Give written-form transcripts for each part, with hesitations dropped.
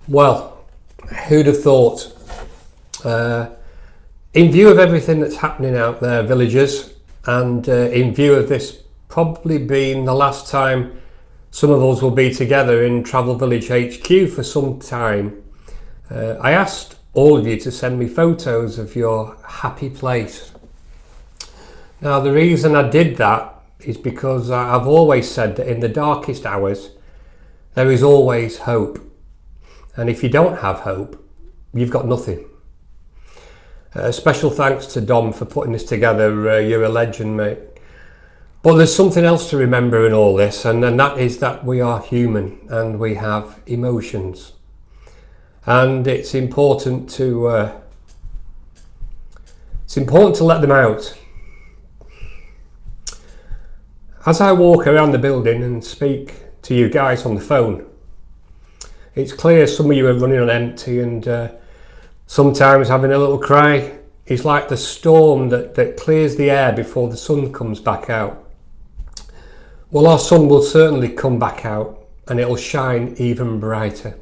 Well, who'd have thought? In view of everything that's happening out there, villagers, and in view of this probably being the last time some of us will be together in Travel Village HQ for some time, I asked all of you to send me photos of your happy place. Now, the reason I did that is because I've always said that in the darkest hours, there is always hope. And if you don't have hope, you've got nothing. Special thanks to Dom for putting this together. You're a legend, mate. But there's something else to remember in all this, and that is that we are human and we have emotions. And it's important to let them out. As I walk around the building and speak to you guys on the phone, it's clear some of you are running on empty and sometimes having a little cry. It's like the storm that clears the air before the sun comes back out. Well, our sun will certainly come back out and it'll shine even brighter.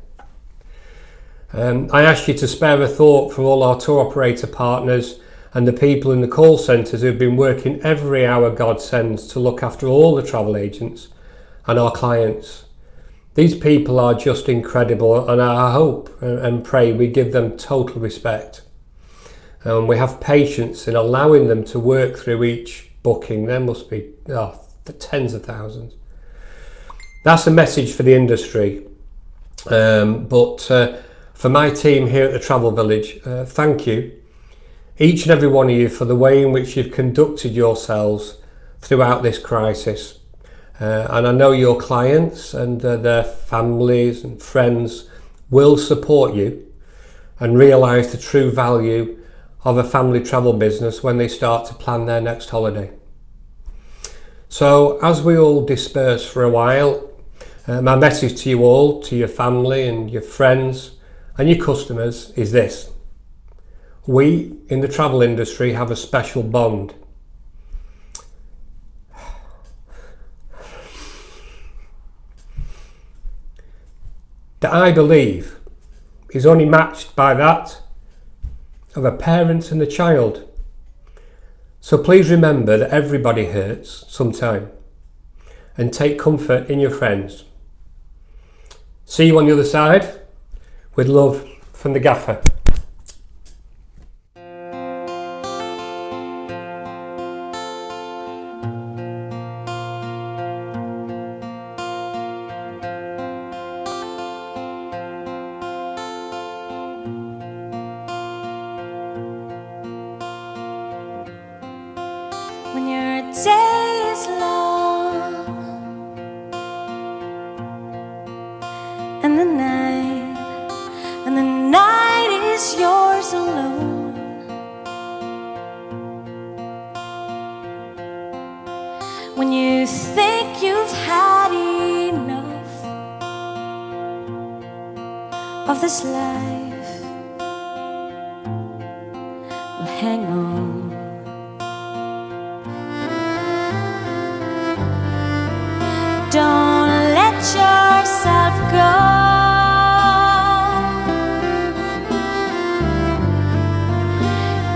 I ask you to spare a thought for all our tour operator partners and the people in the call centres who've been working every hour God sends to look after all the travel agents and our clients. These people are just incredible, and I hope and pray we give them total respect. We have patience in allowing them to work through each booking. There must be the tens of thousands. That's a message for the industry. But for my team here at the Travel Village, thank you, each and every one of you, for the way in which you've conducted yourselves throughout this crisis. And I know your clients and their families and friends will support you and realise the true value of a family travel business when they start to plan their next holiday. So as we all disperse for a while, my message to you all, to your family and your friends and your customers is this: we in the travel industry have a special bond. That I believe is only matched by that of a parent and a child. So please remember that everybody hurts sometime, and take comfort in your friends. See you on the other side. With love from the gaffer. When your day is long and the night is yours alone, when you think you've had enough of this life, well, hang on. Don't let yourself go,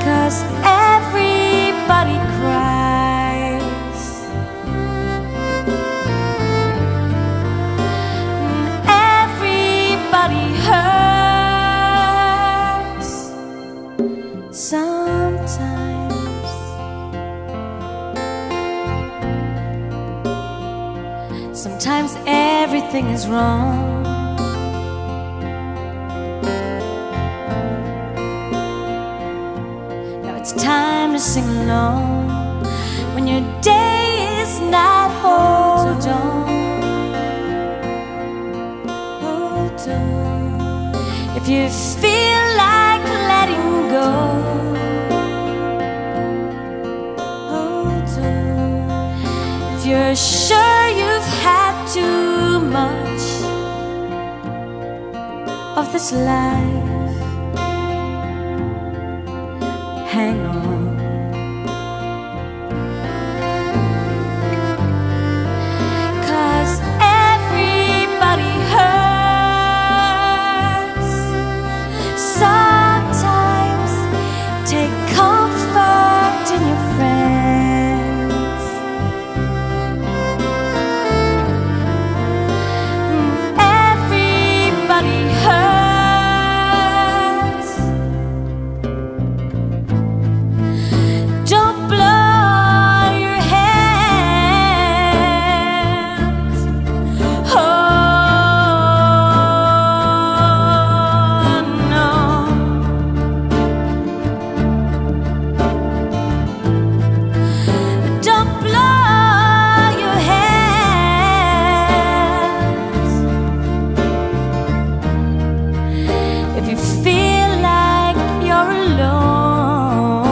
'cause everybody cries, and everybody hurts sometimes. Sometimes everything is wrong. Now it's time to sing along. When your day is not, hold on. Hold on. If you feel like letting go, hold on. If you're sure you've had too much of this life, hang on. 'Cause everybody hurts if you feel like you're alone.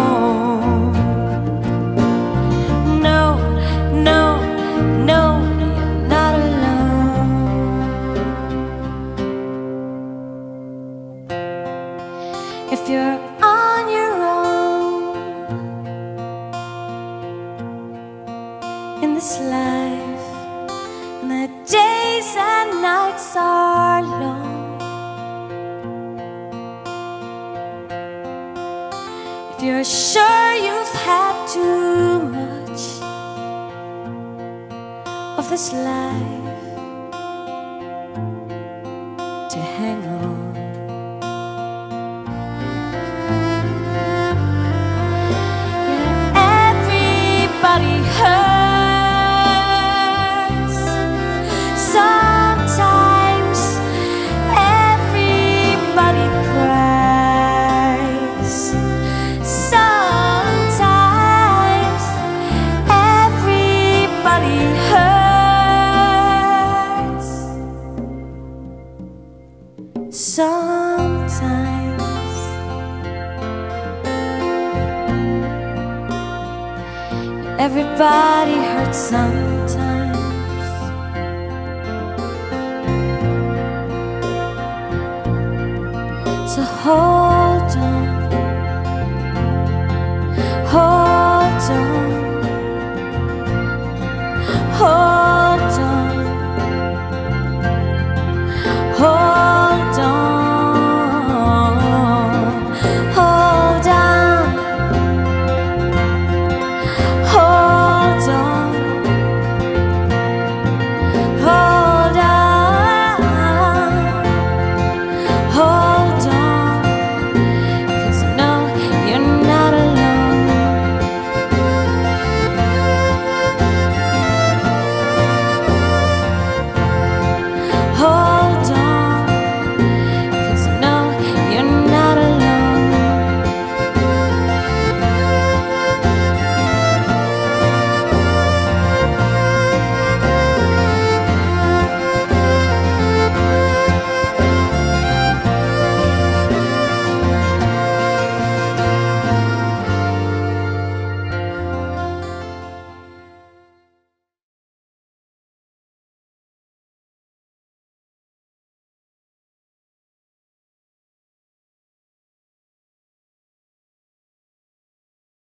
No, no, no, you're not alone. If you're on your own in this life, and the days and nights are long, if you're sure you've had too much of this life to hang on, yeah, everybody hurts sometimes, everybody cries sometimes, everybody hurts sometimes. Everybody hurts sometimes. So hold on, hold on, hold on.